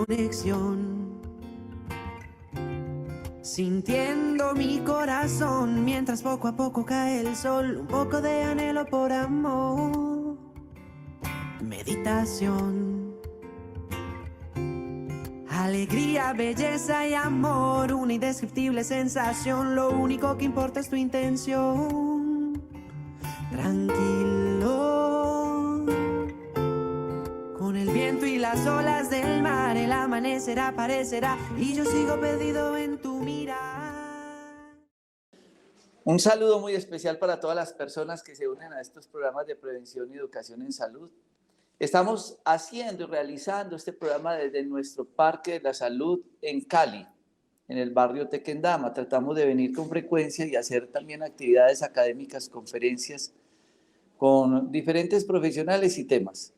conexión, sintiendo mi corazón mientras poco a poco cae el sol, un poco de anhelo por amor, meditación, alegría, belleza y amor, una indescriptible sensación, lo único que importa es tu intención, tranquilo, con el viento y las olas del mar, el amanecer aparecerá y yo sigo perdido en tu mirar. Un saludo muy especial para todas las personas que se unen a estos programas de prevención y educación en salud. Estamos haciendo y realizando este programa desde nuestro Parque de la Salud en Cali, en el barrio Tequendama. Tratamos de venir con frecuencia y hacer también actividades académicas, conferencias con diferentes profesionales y temas.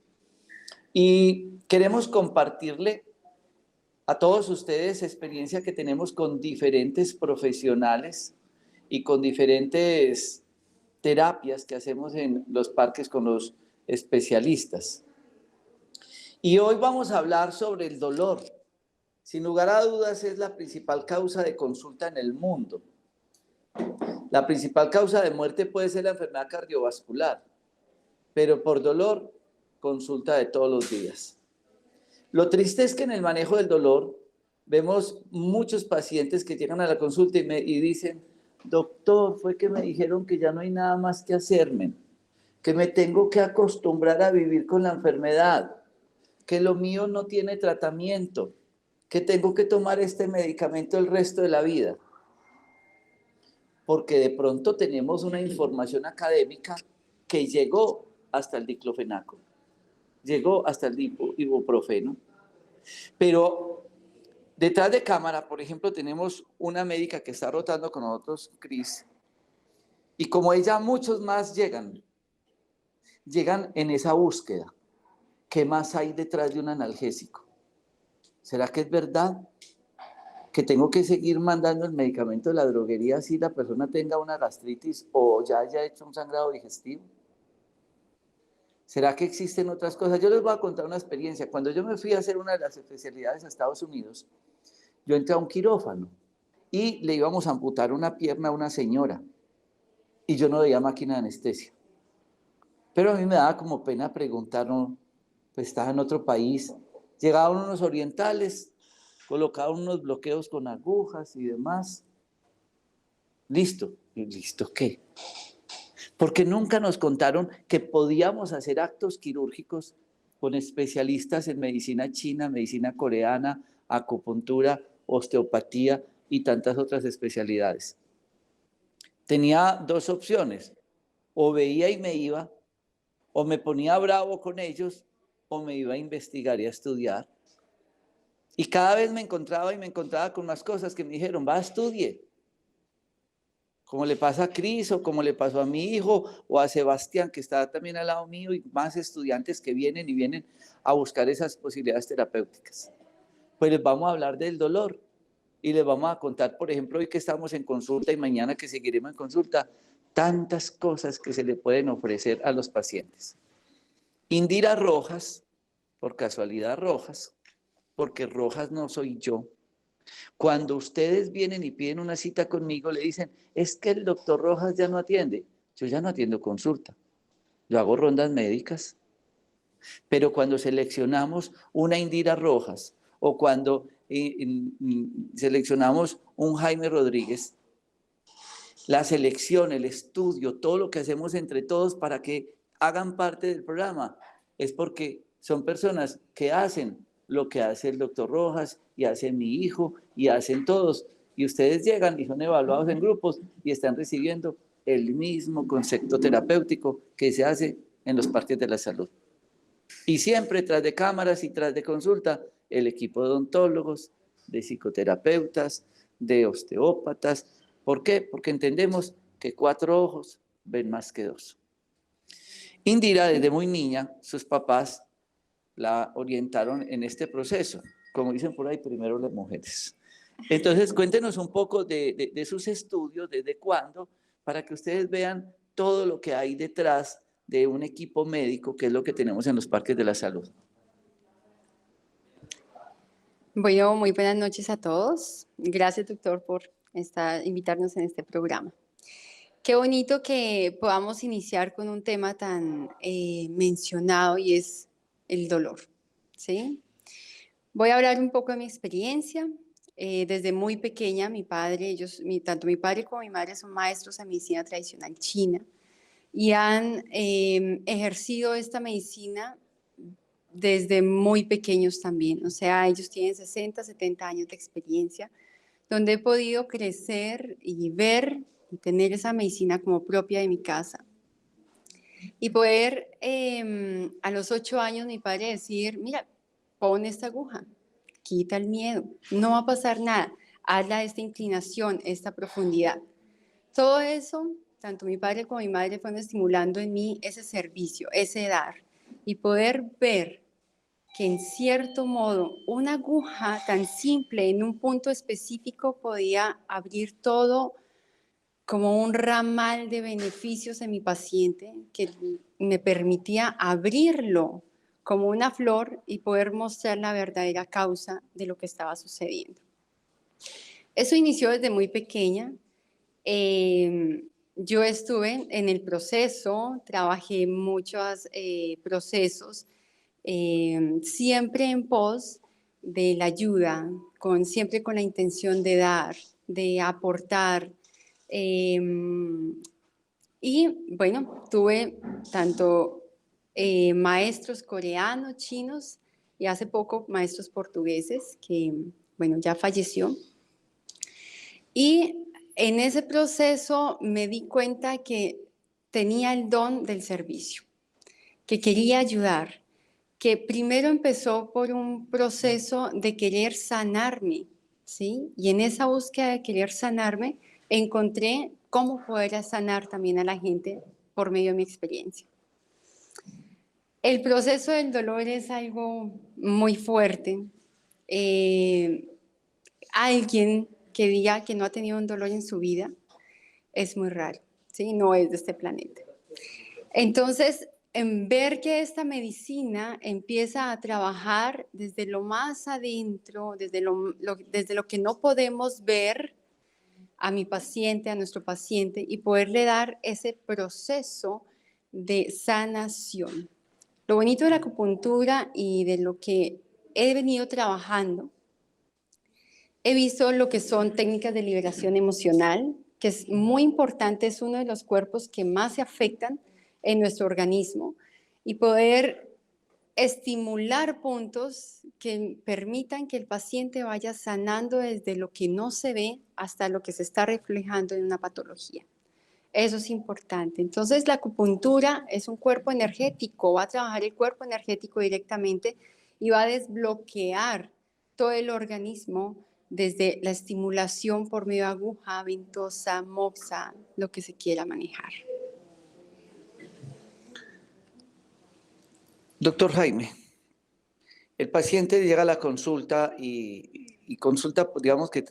Y queremos compartirle a todos ustedes experiencia que tenemos con diferentes profesionales y con diferentes terapias que hacemos en los parques con los especialistas. Y hoy vamos a hablar sobre el dolor. Sin lugar a dudas es la principal causa de consulta en el mundo. La principal causa de muerte puede ser la enfermedad cardiovascular, pero por dolor, consulta de todos los días. Lo triste es que en el manejo del dolor vemos muchos pacientes que llegan a la consulta y dicen: doctor, fue que me dijeron que ya no hay nada más que hacerme, que me tengo que acostumbrar a vivir con la enfermedad, que lo mío no tiene tratamiento, que tengo que tomar este medicamento el resto de la vida. Porque de pronto tenemos una información académica que llegó hasta el diclofenaco, llegó hasta el ibuprofeno. Pero detrás de cámara, por ejemplo, tenemos una médica que está rotando con nosotros, Cris, y como ella, muchos más llegan en esa búsqueda. ¿Qué más hay detrás de un analgésico? ¿Será que es verdad que tengo que seguir mandando el medicamento de la droguería si la persona tenga una gastritis o ya haya hecho un sangrado digestivo? ¿Será que existen otras cosas? Yo les voy a contar una experiencia. Cuando yo me fui a hacer una de las especialidades a Estados Unidos, yo entré a un quirófano y le íbamos a amputar una pierna a una señora y yo no veía máquina de anestesia. Pero a mí me daba como pena preguntar, no, pues estaba en otro país. Llegaban unos orientales, colocaban unos bloqueos con agujas y demás. Listo. ¿Y listo qué? Porque nunca nos contaron que podíamos hacer actos quirúrgicos con especialistas en medicina china, medicina coreana, acupuntura, osteopatía y tantas otras especialidades. Tenía dos opciones: o veía y me iba, o me ponía bravo con ellos, o me iba a investigar y a estudiar. Y cada vez me encontraba con más cosas que me dijeron: va, estudie. Como le pasa a Cris, o como le pasó a mi hijo, o a Sebastián, que está también al lado mío, y más estudiantes que vienen a buscar esas posibilidades terapéuticas. Pues les vamos a hablar del dolor y les vamos a contar, por ejemplo, hoy que estamos en consulta y mañana que seguiremos en consulta, tantas cosas que se le pueden ofrecer a los pacientes. Indira Rojas, por casualidad Rojas, porque Rojas no soy yo. Cuando ustedes vienen y piden una cita conmigo, le dicen: es que el doctor Rojas ya no atiende. Yo ya no atiendo consulta, yo hago rondas médicas. Pero cuando seleccionamos una Indira Rojas o cuando seleccionamos un Jaime Rodríguez, la selección, el estudio, todo lo que hacemos entre todos para que hagan parte del programa, es porque son personas que hacen lo que hace el doctor Rojas y hace mi hijo y hacen todos. Y ustedes llegan y son evaluados en grupos y están recibiendo el mismo concepto terapéutico que se hace en los parques de la salud. Y siempre tras de cámaras y tras de consulta, el equipo de odontólogos, de psicoterapeutas, de osteópatas. ¿Por qué? Porque entendemos que 4 ojos ven más que 2. Indira, desde muy niña, sus papás la orientaron en este proceso. Como dicen por ahí, primero las mujeres. Entonces, cuéntenos un poco de sus estudios, desde cuándo, para que ustedes vean todo lo que hay detrás de un equipo médico, que es lo que tenemos en los parques de la salud. Bueno, muy buenas noches a todos. Gracias, doctor, por invitarnos en este programa. Qué bonito que podamos iniciar con un tema tan mencionado y es el dolor, ¿sí? Voy a hablar un poco de mi experiencia. Desde muy pequeña, mi padre, tanto mi padre como mi madre son maestros en medicina tradicional china y han ejercido esta medicina desde muy pequeños también. O sea, ellos tienen 60, 70 años de experiencia, donde he podido crecer y ver y tener esa medicina como propia de mi casa. Y poder a los 8 años mi padre decir, mira, pon esta aguja, quita el miedo, no va a pasar nada, hazla esta inclinación, esta profundidad. Todo eso, tanto mi padre como mi madre fueron estimulando en mí ese servicio, ese dar, y poder ver que en cierto modo una aguja tan simple en un punto específico podía abrir todo como un ramal de beneficios en mi paciente que me permitía abrirlo como una flor y poder mostrar la verdadera causa de lo que estaba sucediendo. Eso inició desde muy pequeña. Yo estuve en el proceso, trabajé muchos procesos, siempre en pos de la ayuda, siempre con la intención de dar, de aportar. Y bueno, tuve tanto maestros coreanos, chinos y hace poco maestros portugueses que, bueno, ya falleció. Y en ese proceso me di cuenta que tenía el don del servicio, que quería ayudar, que primero empezó por un proceso de querer sanarme, ¿sí? Y en esa búsqueda de querer sanarme, encontré cómo poder sanar también a la gente por medio de mi experiencia. El proceso del dolor es algo muy fuerte. Alguien que diga que no ha tenido un dolor en su vida es muy raro, ¿sí? No es de este planeta. Entonces, en ver que esta medicina empieza a trabajar desde lo más adentro, desde lo que no podemos ver a mi paciente, a nuestro paciente, y poderle dar ese proceso de sanación. Lo bonito de la acupuntura y de lo que he venido trabajando, he visto lo que son técnicas de liberación emocional, que es muy importante, es uno de los cuerpos que más se afectan en nuestro organismo, y poder estimular puntos que permitan que el paciente vaya sanando desde lo que no se ve hasta lo que se está reflejando en una patología. Eso es importante. Entonces, la acupuntura es un cuerpo energético, va a trabajar el cuerpo energético directamente y va a desbloquear todo el organismo desde la estimulación por medio de aguja, ventosa, moxa, lo que se quiera manejar. Doctor Jaime, el paciente llega a la consulta y consulta, digamos que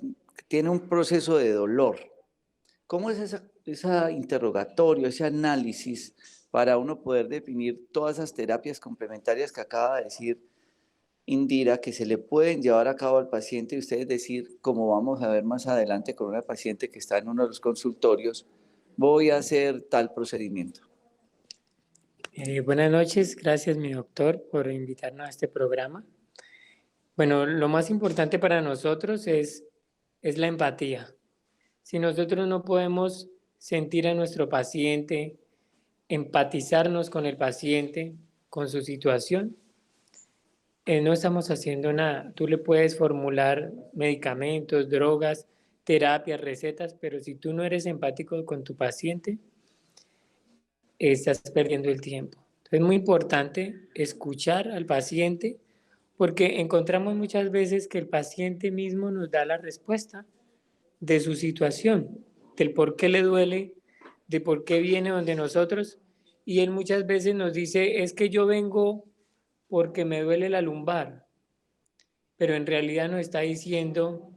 tiene un proceso de dolor. ¿Cómo es ese interrogatorio, ese análisis para uno poder definir todas esas terapias complementarias que acaba de decir Indira, que se le pueden llevar a cabo al paciente y ustedes decir, como vamos a ver más adelante con una paciente que está en uno de los consultorios, voy a hacer tal procedimiento? Buenas noches, gracias mi doctor por invitarnos a este programa. Bueno, lo más importante para nosotros es la empatía. Si nosotros no podemos sentir a nuestro paciente, empatizarnos con el paciente, con su situación, no estamos haciendo nada. Tú le puedes formular medicamentos, drogas, terapias, recetas, pero si tú no eres empático con tu paciente, estás perdiendo el tiempo. Entonces, es muy importante escuchar al paciente porque encontramos muchas veces que el paciente mismo nos da la respuesta de su situación, del por qué le duele, de por qué viene donde nosotros, y él muchas veces nos dice, es que yo vengo porque me duele la lumbar, pero en realidad nos está diciendo,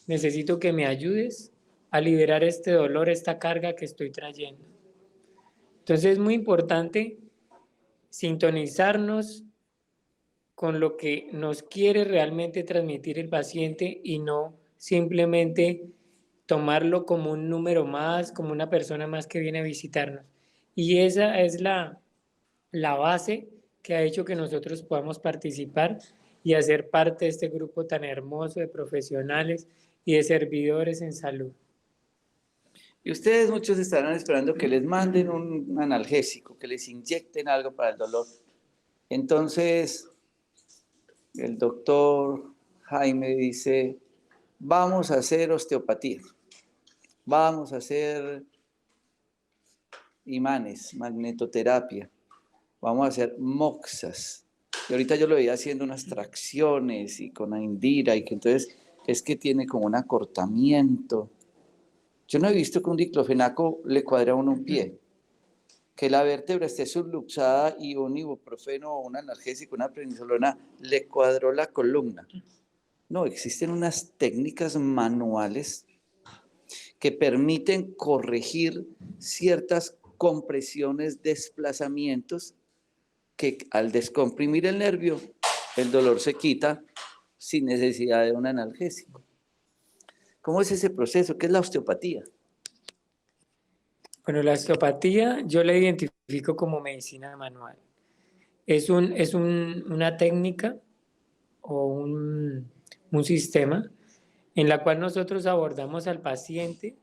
necesito que me ayudes a liberar este dolor, esta carga que estoy trayendo. Entonces es muy importante sintonizarnos con lo que nos quiere realmente transmitir el paciente y no simplemente tomarlo como un número más, como una persona más que viene a visitarnos. Y esa es la base que ha hecho que nosotros podamos participar y hacer parte de este grupo tan hermoso de profesionales y de servidores en salud. Y ustedes muchos estarán esperando que les manden un analgésico, que les inyecten algo para el dolor. Entonces, el doctor Jaime dice, vamos a hacer osteopatía, vamos a hacer imanes, magnetoterapia, vamos a hacer moxas. Y ahorita yo lo veía haciendo unas tracciones y con Indira, y que entonces es que tiene como un acortamiento. Yo no he visto que un diclofenaco le cuadre a uno un pie, que la vértebra esté subluxada y un ibuprofeno o un analgésico, una prednisolona, le cuadró la columna. No, existen unas técnicas manuales que permiten corregir ciertas compresiones, desplazamientos, que al descomprimir el nervio, el dolor se quita sin necesidad de un analgésico. ¿Cómo es ese proceso? ¿Qué es la osteopatía? Bueno, la osteopatía yo la identifico como medicina manual. Es una técnica o un sistema en la cual nosotros abordamos al paciente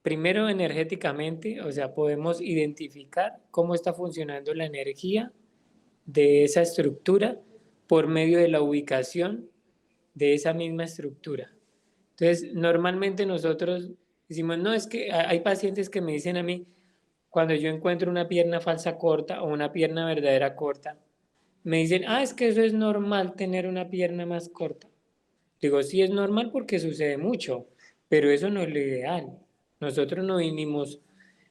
primero energéticamente, o sea, podemos identificar cómo está funcionando la energía de esa estructura por medio de la ubicación de esa misma estructura. Entonces, normalmente nosotros decimos, no, es que hay pacientes que me dicen a mí, cuando yo encuentro una pierna falsa corta o una pierna verdadera corta, me dicen, es que eso es normal tener una pierna más corta. Digo, sí es normal porque sucede mucho, pero eso no es lo ideal. Nosotros no vinimos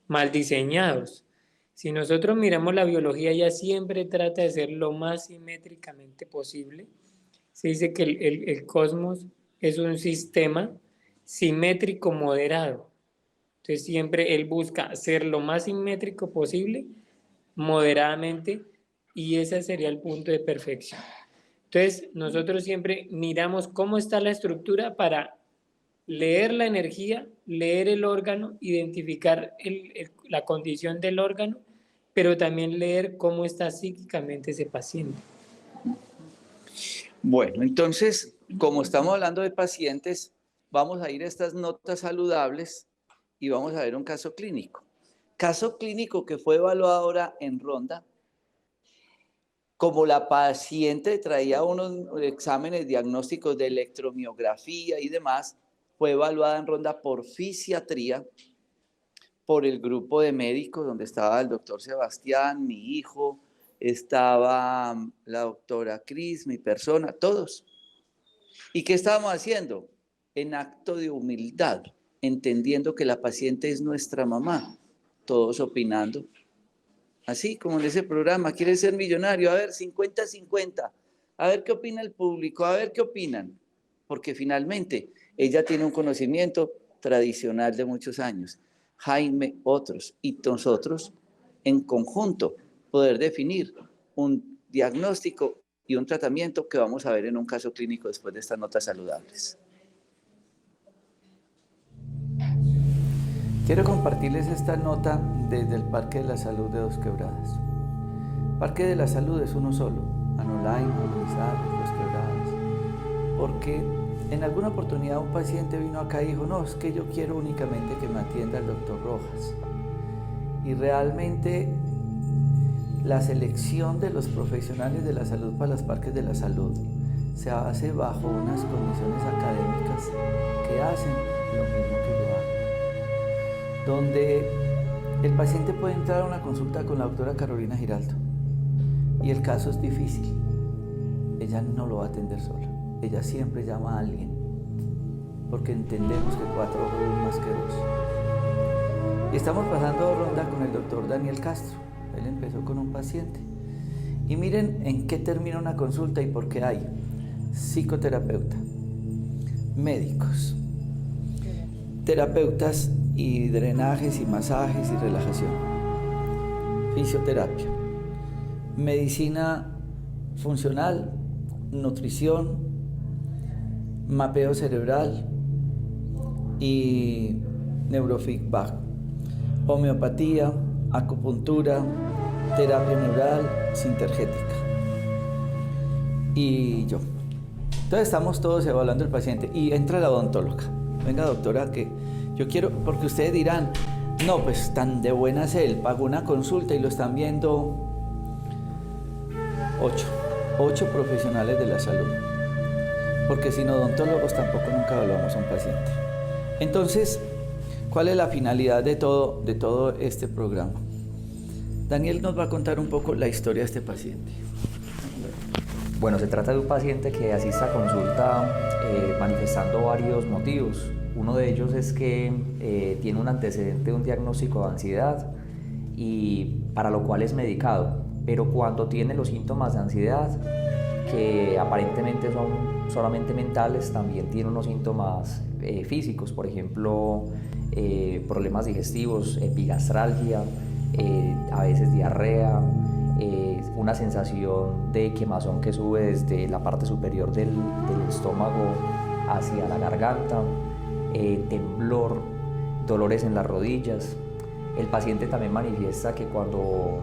mal diseñados. Si nosotros miramos la biología, ella siempre trata de ser lo más simétricamente posible. Se dice que el cosmos es un sistema simétrico moderado. Entonces siempre él busca ser lo más simétrico posible, moderadamente, y ese sería el punto de perfección. Entonces nosotros siempre miramos cómo está la estructura para leer la energía, leer el órgano, identificar la condición del órgano, pero también leer cómo está psíquicamente ese paciente. Bueno, entonces, como estamos hablando de pacientes, vamos a ir a estas notas saludables y vamos a ver un caso clínico. Caso clínico que fue evaluado ahora en Ronda. Como la paciente traía unos exámenes diagnósticos de electromiografía y demás, fue evaluada en Ronda por fisiatría, por el grupo de médicos donde estaba el doctor Sebastián, mi hijo, estaba la doctora Cris, mi persona, todos. ¿Y qué estábamos haciendo? En acto de humildad, entendiendo que la paciente es nuestra mamá, todos opinando. Así como en ese programa, ¿quieres ser millonario? A ver, 50-50, a ver qué opina el público, a ver qué opinan. Porque finalmente ella tiene un conocimiento tradicional de muchos años, Jaime otros, y nosotros en conjunto poder definir un diagnóstico y un tratamiento que vamos a ver en un caso clínico después de estas notas saludables. Quiero compartirles esta nota desde el Parque de la Salud de Dos Quebradas. Parque de la Salud es uno solo, Anolaima, Manizales, Dos Quebradas, porque en alguna oportunidad un paciente vino acá y dijo, no, es que yo quiero únicamente que me atienda el doctor Rojas. Y realmente la selección de los profesionales de la salud para los parques de la salud se hace bajo unas condiciones académicas que hacen lo mismo que yo hago, donde el paciente puede entrar a una consulta con la doctora Carolina Giraldo y el caso es difícil. Ella no lo va a atender sola, ella siempre llama a alguien, porque entendemos que 4 ojos es más que 2. Y estamos pasando ronda con el doctor Daniel Castro. Él empezó con un paciente. Y miren en qué termina una consulta y por qué hay psicoterapeuta, médicos, terapeutas y drenajes y masajes y relajación, fisioterapia, medicina funcional, nutrición, mapeo cerebral y neurofeedback, homeopatía, acupuntura, terapia neural, sintergética y yo. Entonces estamos todos evaluando el paciente y entra la odontóloga. Venga, doctora, que yo quiero, porque ustedes dirán, no, pues tan de buenas él, pagó una consulta y lo están viendo 8 profesionales de la salud, porque sin odontólogos tampoco nunca evaluamos a un paciente. Entonces, ¿cuál es la finalidad de todo este programa? Daniel nos va a contar un poco la historia de este paciente. Bueno, se trata de un paciente que asiste a consulta manifestando varios motivos. Uno de ellos es que tiene un antecedente de un diagnóstico de ansiedad y para lo cual es medicado, pero cuando tiene los síntomas de ansiedad, que aparentemente son solamente mentales, también tiene unos síntomas físicos, por ejemplo, problemas digestivos, epigastralgia, a veces diarrea, una sensación de quemazón que sube desde la parte superior del estómago hacia la garganta, temblor, dolores en las rodillas. El paciente también manifiesta que cuando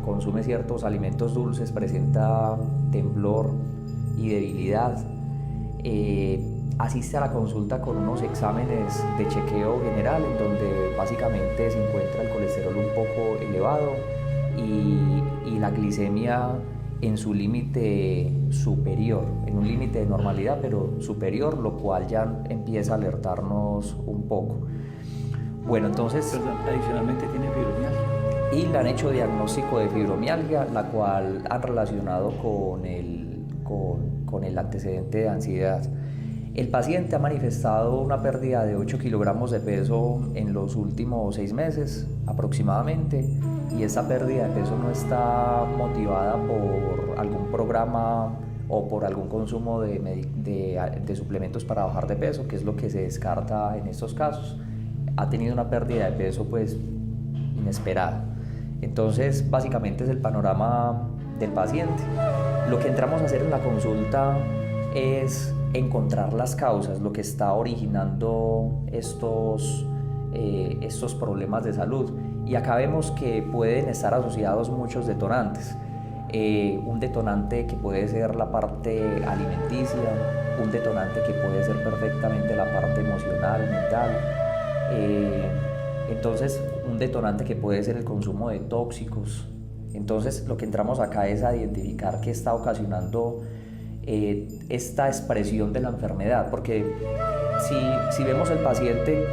consume ciertos alimentos dulces presenta temblor y debilidad. Asiste a la consulta con unos exámenes de chequeo general en donde básicamente se encuentra el colesterol un poco elevado y la glicemia en su límite superior, en un límite de normalidad pero superior, lo cual ya empieza a alertarnos un poco. Bueno, entonces... Perdón, adicionalmente tiene fibromialgia. Y le han hecho diagnóstico de fibromialgia, la cual han relacionado con el antecedente de ansiedad. El paciente ha manifestado una pérdida de 8 kilogramos de peso en los últimos 6 meses aproximadamente, y esa pérdida de peso no está motivada por algún programa o por algún consumo de suplementos para bajar de peso, que es lo que se descarta en estos casos. Ha tenido una pérdida de peso pues inesperada. Entonces básicamente es el panorama del paciente. Lo que entramos a hacer en la consulta es encontrar las causas, lo que está originando estos problemas de salud. Y acá vemos que pueden estar asociados muchos detonantes. Un detonante que puede ser la parte alimenticia, un detonante que puede ser perfectamente la parte emocional, mental. Entonces, un detonante que puede ser el consumo de tóxicos. Entonces, lo que entramos acá es a identificar qué está ocasionando esta expresión de la enfermedad, porque si vemos el paciente,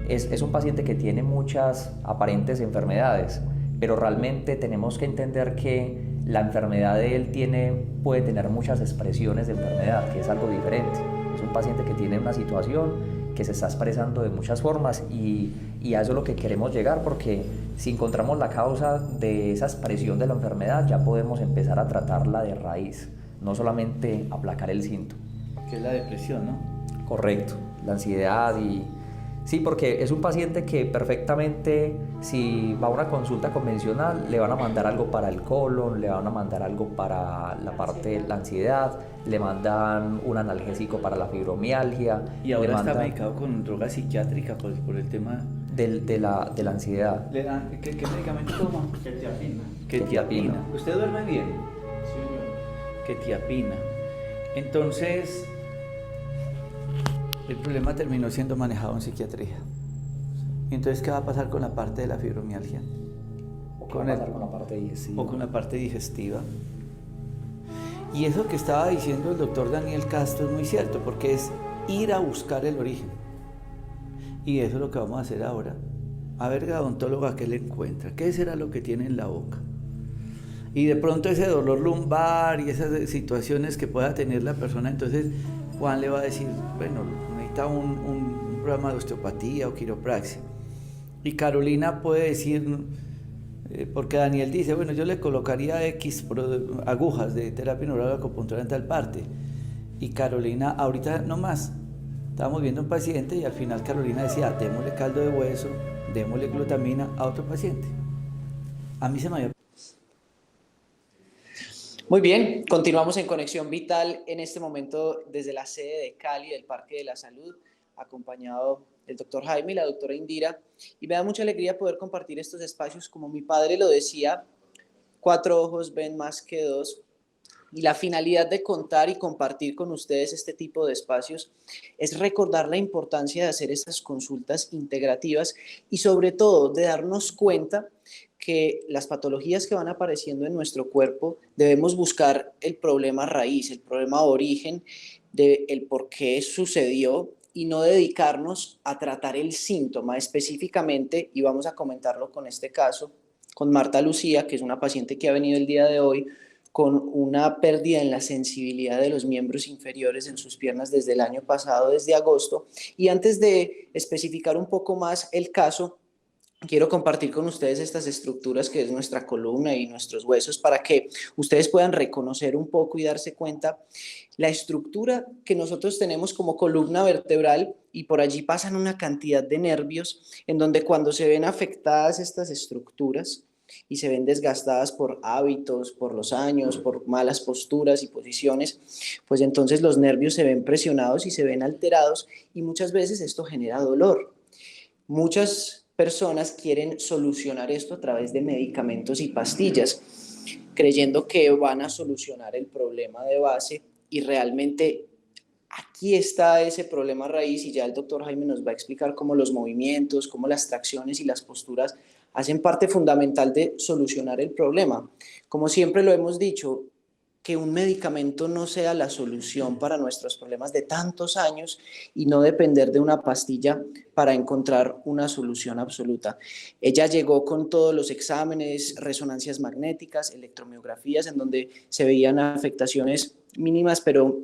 es un paciente que tiene muchas aparentes enfermedades, pero realmente tenemos que entender que la enfermedad de él puede tener muchas expresiones de enfermedad, que es algo diferente. Es un paciente que tiene una situación que se está expresando de muchas formas y a eso es lo que queremos llegar, porque si encontramos la causa de esa expresión de la enfermedad ya podemos empezar a tratarla de raíz, no solamente aplacar el síntoma. Que es la depresión, ¿no? Correcto, la ansiedad y... Sí, porque es un paciente que perfectamente, si va a una consulta convencional, le van a mandar algo para el colon, le van a mandar algo para la parte de la ansiedad, le mandan un analgésico para la fibromialgia. Y ahora está medicado con droga psiquiátrica por el tema... de la ansiedad. ¿Qué medicamento toma? Quetiapina. Quetiapina. ¿Usted duerme bien? Sí, señor. Quetiapina. Entonces... el problema terminó siendo manejado en psiquiatría. ¿Y entonces qué va a pasar con la parte de la fibromialgia? ¿Qué va a pasar con la parte digestiva? O con la parte digestiva. Y eso que estaba diciendo el doctor Daniel Castro es muy cierto, porque es ir a buscar el origen. Y eso es lo que vamos a hacer ahora. A ver, la odontóloga, ¿qué le encuentra? ¿Qué será lo que tiene en la boca? Y de pronto ese dolor lumbar y esas situaciones que pueda tener la persona, entonces Juan le va a decir, bueno, necesita un programa de osteopatía o quiropraxia. Y Carolina puede decir, porque Daniel dice, bueno, yo le colocaría X agujas de terapia neural acupuntura en tal parte. Y Carolina, ahorita no más, estábamos viendo un paciente y al final Carolina decía, démosle caldo de hueso, démosle glutamina a otro paciente. A mí se me había... Muy bien, continuamos en Conexión Vital en este momento desde la sede de Cali del Parque de la Salud, acompañado del doctor Jaime y la doctora Indira, y me da mucha alegría poder compartir estos espacios. Como mi padre lo decía, 4 ojos ven más que 2, y la finalidad de contar y compartir con ustedes este tipo de espacios es recordar la importancia de hacer estas consultas integrativas y sobre todo de darnos cuenta que las patologías que van apareciendo en nuestro cuerpo debemos buscar el problema raíz, el problema origen del por qué sucedió y no dedicarnos a tratar el síntoma específicamente, y vamos a comentarlo con este caso, con Marta Lucía, que es una paciente que ha venido el día de hoy con una pérdida en la sensibilidad de los miembros inferiores en sus piernas desde el año pasado, desde agosto. Y antes de especificar un poco más el caso, quiero compartir con ustedes estas estructuras que es nuestra columna y nuestros huesos para que ustedes puedan reconocer un poco y darse cuenta la estructura que nosotros tenemos como columna vertebral, y por allí pasan una cantidad de nervios en donde cuando se ven afectadas estas estructuras y se ven desgastadas por hábitos, por los años, por malas posturas y posiciones, pues entonces los nervios se ven presionados y se ven alterados, y muchas veces esto genera dolor. Muchas personas quieren solucionar esto a través de medicamentos y pastillas, creyendo que van a solucionar el problema de base, y realmente aquí está ese problema raíz, y ya el doctor Jaime nos va a explicar cómo los movimientos, cómo las tracciones y las posturas hacen parte fundamental de solucionar el problema. Como siempre lo hemos dicho, que un medicamento no sea la solución para nuestros problemas de tantos años, y no depender de una pastilla para encontrar una solución absoluta. Ella llegó con todos los exámenes, resonancias magnéticas, electromiografías, en donde se veían afectaciones mínimas, pero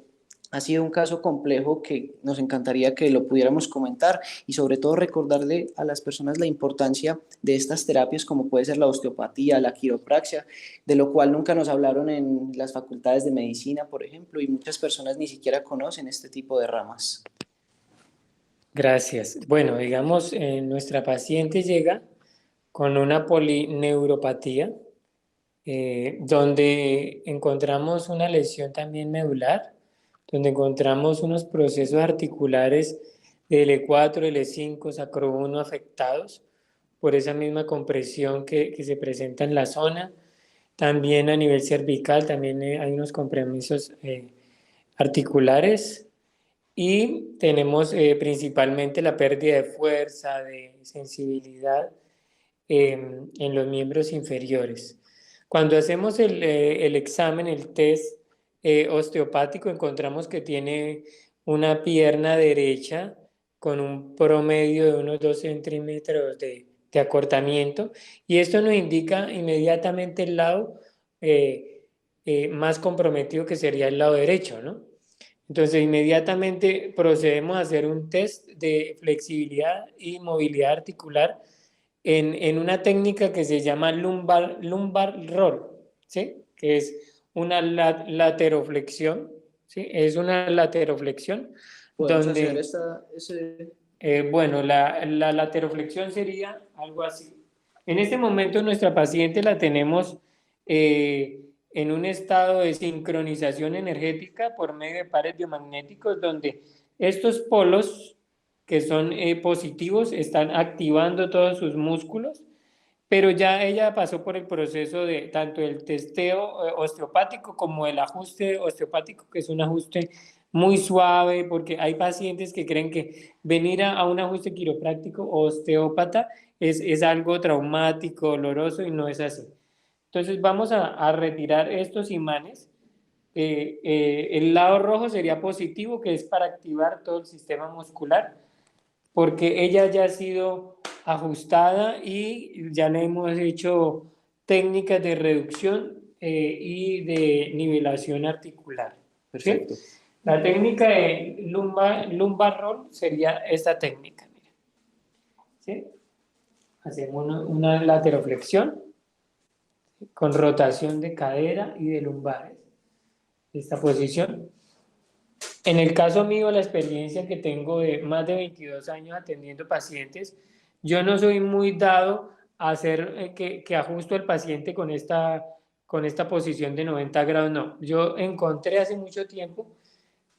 ha sido un caso complejo que nos encantaría que lo pudiéramos comentar, y sobre todo recordarle a las personas la importancia de estas terapias, como puede ser la osteopatía, la quiropraxia, de lo cual nunca nos hablaron en las facultades de medicina, por ejemplo, y muchas personas ni siquiera conocen este tipo de ramas. Gracias. Bueno, digamos, nuestra paciente llega con una polineuropatía, donde encontramos una lesión también medular, donde encontramos unos procesos articulares del L4, L5, sacro 1 afectados por esa misma compresión que se presenta en la zona. También a nivel cervical también hay unos compromisos articulares, y tenemos principalmente la pérdida de fuerza, de sensibilidad en los miembros inferiores. Cuando hacemos el examen, el test osteopático, encontramos que tiene una pierna derecha con un promedio de unos 2 centímetros de acortamiento, y esto nos indica inmediatamente el lado más comprometido, que sería el lado derecho, ¿no? Entonces inmediatamente procedemos a hacer un test de flexibilidad y movilidad articular en una técnica que se llama lumbar roll, ¿sí? Que es una lateroflexión, ¿sí? Es una lateroflexión donde... bueno, la lateroflexión sería algo así. En este momento nuestra paciente la tenemos en un estado de sincronización energética por medio de pares biomagnéticos, donde estos polos que son positivos están activando todos sus músculos, pero ya ella pasó por el proceso de tanto el testeo osteopático como el ajuste osteopático, que es un ajuste muy suave, porque hay pacientes que creen que venir a un ajuste quiropráctico o osteópata es algo traumático, doloroso, y no es así. Entonces vamos a retirar estos imanes. El lado rojo sería positivo, que es para activar todo el sistema muscular, porque ella ya ha sido ajustada y ya le hemos hecho técnicas de reducción y de nivelación articular. Perfecto. ¿Sí? La técnica de lumbar roll sería esta técnica. Mira. ¿Sí? Hacemos una lateroflexión con rotación de cadera y de lumbares. Esta posición. En el caso mío, la experiencia que tengo de más de 22 años atendiendo pacientes, yo no soy muy dado a hacer que ajusto al paciente con esta con esta posición de 90 grados, no. Yo encontré hace mucho tiempo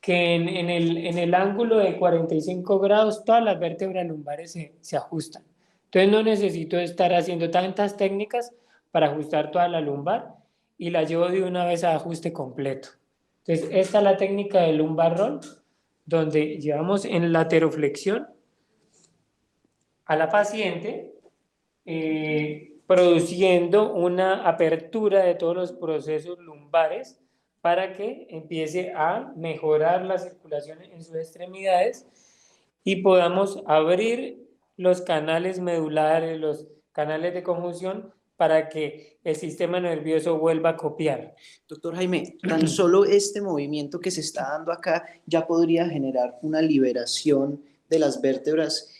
que en el ángulo de 45 grados todas las vértebras lumbares se ajustan. Entonces no necesito estar haciendo tantas técnicas para ajustar toda la lumbar y la llevo de una vez a ajuste completo. Entonces esta es la técnica del lumbar roll, donde llevamos en lateroflexión a la paciente, produciendo una apertura de todos los procesos lumbares para que empiece a mejorar la circulación en sus extremidades y podamos abrir los canales medulares, los canales de conjunción para que el sistema nervioso vuelva a copiar. Doctor Jaime, tan solo este movimiento que se está dando acá ya podría generar una liberación de las vértebras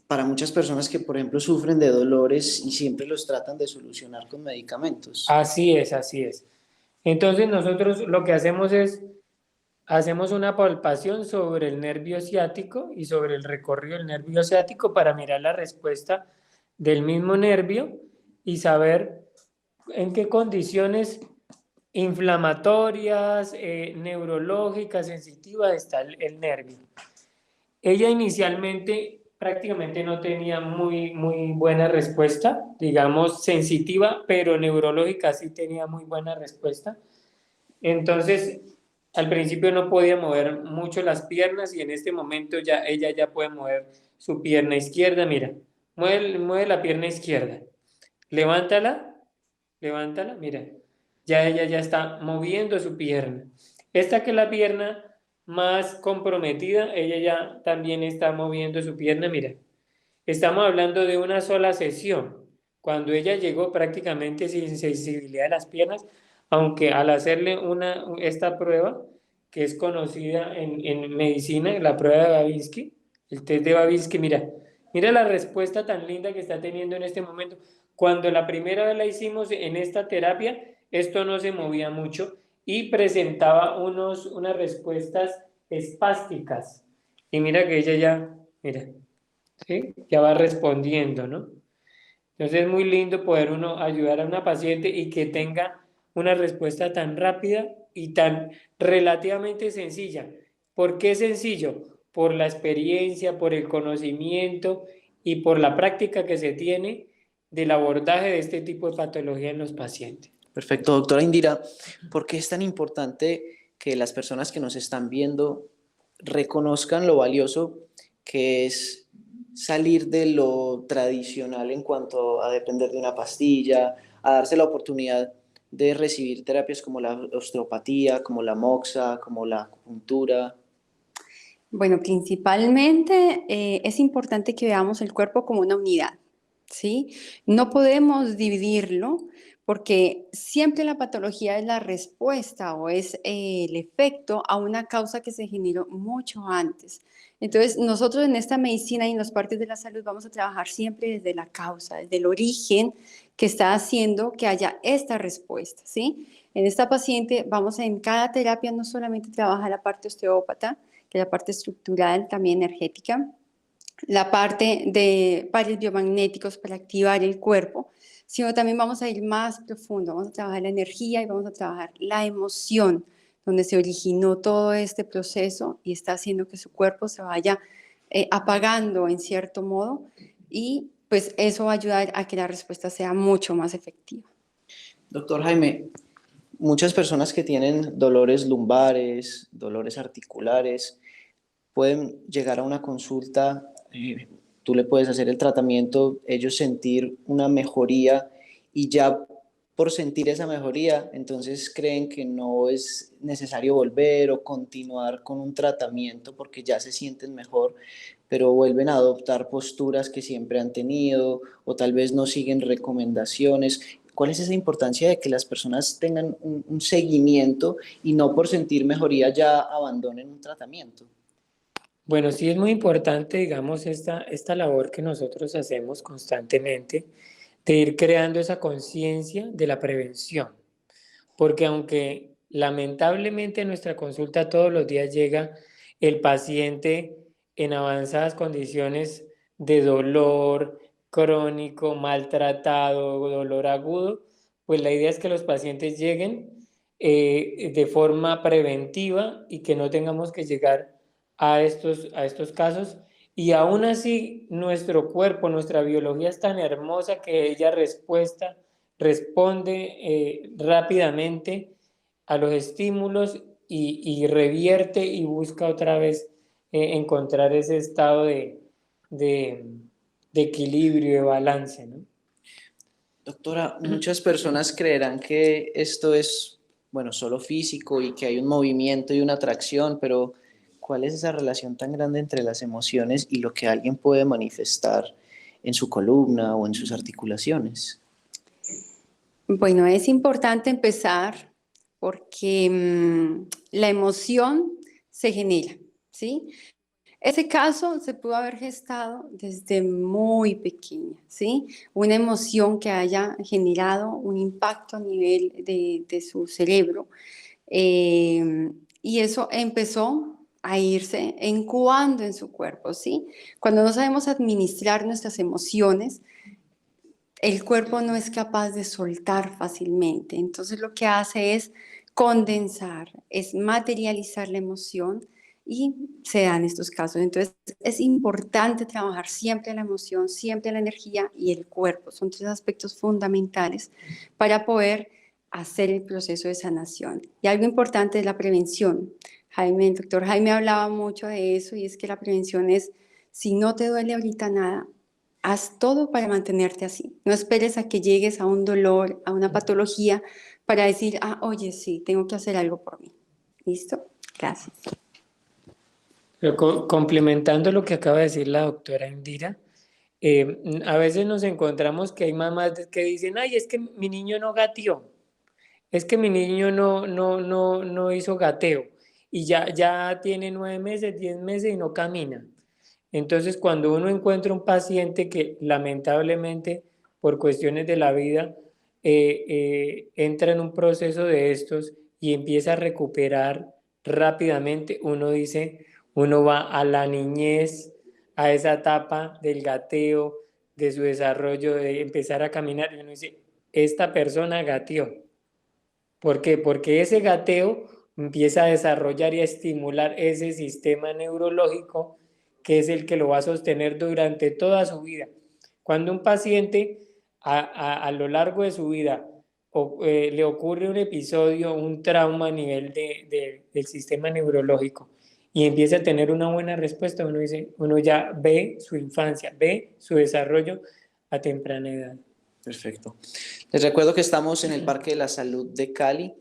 para muchas personas que, por ejemplo, sufren de dolores y siempre los tratan de solucionar con medicamentos. Así es, así es. Entonces nosotros lo que hacemos es, hacemos una palpación sobre el nervio ciático y sobre el recorrido del nervio ciático para mirar la respuesta del mismo nervio y saber en qué condiciones inflamatorias, neurológicas, sensitivas está el nervio. Ella inicialmente prácticamente no tenía muy buena respuesta, digamos sensitiva, pero neurológica sí tenía muy buena respuesta. Entonces, al principio no podía mover mucho las piernas y en este momento ya ella ya puede mover su pierna izquierda. Mira, mueve la pierna izquierda, levántala, mira, ya ella ya está moviendo su pierna. Esta que es la pierna más comprometida, ella ya también está moviendo su pierna, mira. Estamos hablando de una sola sesión. Cuando ella llegó prácticamente sin sensibilidad de las piernas, aunque al hacerle esta prueba, que es conocida en medicina, la prueba de Babinski, el test de Babinski, mira la respuesta tan linda que está teniendo en este momento. Cuando la primera vez la hicimos en esta terapia, esto no se movía mucho y presentaba unas respuestas espásticas. Y mira que ella ya, mira, ¿sí? Ya va respondiendo, ¿no? Entonces es muy lindo poder uno ayudar a una paciente y que tenga una respuesta tan rápida y tan relativamente sencilla. ¿Por qué sencillo? Por la experiencia, por el conocimiento y por la práctica que se tiene del abordaje de este tipo de patología en los pacientes. Perfecto, doctora Indira, ¿por qué es tan importante que las personas que nos están viendo reconozcan lo valioso que es salir de lo tradicional en cuanto a depender de una pastilla, a darse la oportunidad de recibir terapias como la osteopatía, como la moxa, como la acupuntura? Bueno, principalmente es importante que veamos el cuerpo como una unidad, ¿sí? No podemos dividirlo porque siempre la patología es la respuesta o es el efecto a una causa que se generó mucho antes. Entonces, nosotros en esta medicina y en las partes de la salud vamos a trabajar siempre desde la causa, desde el origen que está haciendo que haya esta respuesta, ¿sí? En esta paciente vamos en cada terapia no solamente trabaja la parte osteópata, que es la parte estructural, también energética, la parte de pares biomagnéticos para activar el cuerpo, sino también vamos a ir más profundo, vamos a trabajar la energía y vamos a trabajar la emoción, donde se originó todo este proceso y está haciendo que su cuerpo se vaya apagando en cierto modo y pues eso va a ayudar a que la respuesta sea mucho más efectiva. Doctor Jaime, muchas personas que tienen dolores lumbares, dolores articulares, pueden llegar a una consulta, tú le puedes hacer el tratamiento, ellos sentir una mejoría y ya por sentir esa mejoría, entonces creen que no es necesario volver o continuar con un tratamiento porque ya se sienten mejor, pero vuelven a adoptar posturas que siempre han tenido o tal vez no siguen recomendaciones. ¿Cuál es esa importancia de que las personas tengan un seguimiento y no por sentir mejoría ya abandonen un tratamiento? Bueno, sí es muy importante, digamos, esta labor que nosotros hacemos constantemente de ir creando esa conciencia de la prevención, porque aunque lamentablemente en nuestra consulta todos los días llega el paciente en avanzadas condiciones de dolor crónico, maltratado, dolor agudo, pues la idea es que los pacientes lleguen de forma preventiva y que no tengamos que llegar a estos casos. Y aún así, nuestro cuerpo, nuestra biología es tan hermosa que ella responde rápidamente a los estímulos y revierte y busca otra vez encontrar ese estado de equilibrio, de balance, ¿no? Doctora, muchas personas creerán que esto es, bueno, solo físico y que hay un movimiento y una atracción, pero ¿cuál es esa relación tan grande entre las emociones y lo que alguien puede manifestar en su columna o en sus articulaciones? Bueno, es importante empezar porque la emoción se genera, ¿sí? Ese caso se pudo haber gestado desde muy pequeña, ¿sí? Una emoción que haya generado un impacto a nivel de su cerebro. Y eso empezó a irse incubando en su cuerpo, ¿sí? Cuando no sabemos administrar nuestras emociones, el cuerpo no es capaz de soltar fácilmente. Entonces lo que hace es condensar, es materializar la emoción y se dan estos casos. Entonces es importante trabajar siempre la emoción, siempre la energía y el cuerpo. Son tres aspectos fundamentales para poder hacer el proceso de sanación. Y algo importante es la prevención. Jaime, el doctor Jaime hablaba mucho de eso y es que la prevención es, si no te duele ahorita nada, haz todo para mantenerte así. No esperes a que llegues a un dolor, a una patología, para decir, oye, sí, tengo que hacer algo por mí. ¿Listo? Gracias. Pero complementando lo que acaba de decir la doctora Indira, a veces nos encontramos que hay mamás que dicen, ay, es que mi niño no gateó, es que mi niño no hizo gateo y ya tiene 9 meses, 10 meses y no camina. Entonces, cuando uno encuentra un paciente que lamentablemente por cuestiones de la vida entra en un proceso de estos y empieza a recuperar rápidamente, uno va a la niñez, a esa etapa del gateo, de su desarrollo, de empezar a caminar, y uno dice, esta persona gateó. ¿Por qué? Porque ese gateo empieza a desarrollar y a estimular ese sistema neurológico que es el que lo va a sostener durante toda su vida. Cuando un paciente a lo largo de su vida le ocurre un episodio, un trauma a nivel del sistema neurológico y empieza a tener una buena respuesta, uno ya ve su infancia, ve su desarrollo a temprana edad. Perfecto. Les recuerdo que estamos en el Parque de la Salud de Cali,